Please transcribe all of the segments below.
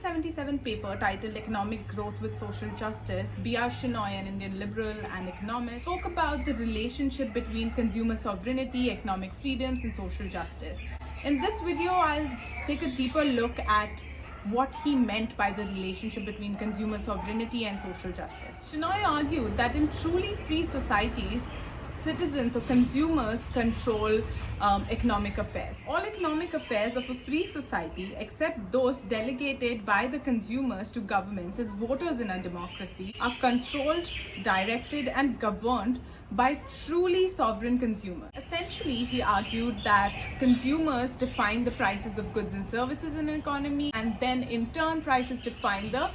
1977 paper titled Economic Growth with Social Justice, B.R. Shenoy, an Indian liberal and economist, spoke about the relationship between consumer sovereignty, economic freedoms, and social justice. In this video, I'll take a deeper look at what he meant by the relationship between consumer sovereignty and social justice. Shenoy argued that in truly free societies, citizens or consumers control economic affairs. All economic affairs of a free society, except those delegated by the consumers to governments as voters in a democracy, are controlled, directed, and governed by truly sovereign consumers. Essentially, he argued that consumers define the prices of goods and services in an economy, and then in turn prices define the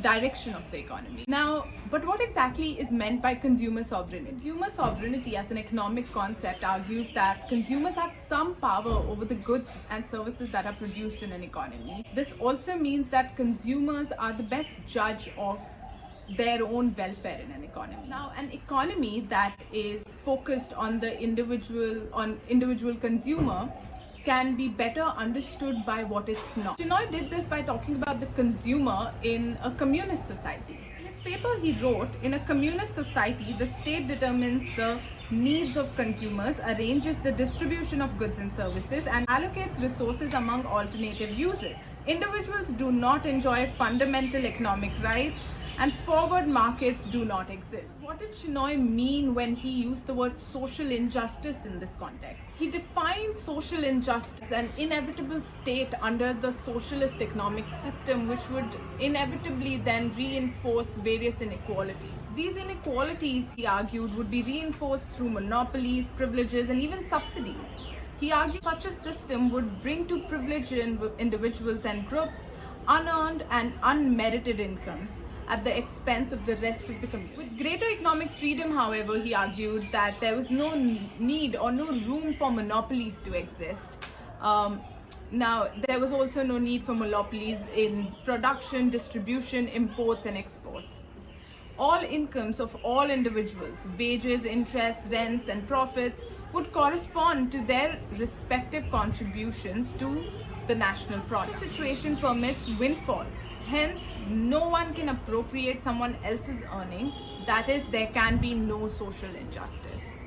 direction of the economy. Now, but what exactly is meant by consumer sovereignty? Consumer sovereignty as an economic concept argues that consumers have some power over the goods and services that are produced in an economy. This also means that consumers are the best judge of their own welfare in an economy. Now, an economy that is focused on the individual consumer can be better understood by what it's not. Shenoy did this by talking about the consumer in a communist society. In his paper, he wrote, in a communist society, the state determines the needs of consumers, arranges the distribution of goods and services, and allocates resources among alternative users. Individuals do not enjoy fundamental economic rights, and forward markets do not exist. What did Shenoy mean when he used the word social injustice in this context? He defined social injustice as an inevitable state under the socialist economic system, which would inevitably then reinforce various inequalities. These inequalities, he argued, would be reinforced through monopolies, privileges, and even subsidies. He argued such a system would bring to privileged individuals and groups unearned and unmerited incomes at the expense of the rest of the community. With greater economic freedom, however, he argued that there was no need or no room for monopolies to exist. Now, there was also no need for monopolies in production, distribution, imports, and exports. All incomes of all individuals, wages, interests, rents, and profits would correspond to their respective contributions to the national product. Such a situation permits windfalls. Hence, no one can appropriate someone else's earnings. That is, there can be no social injustice.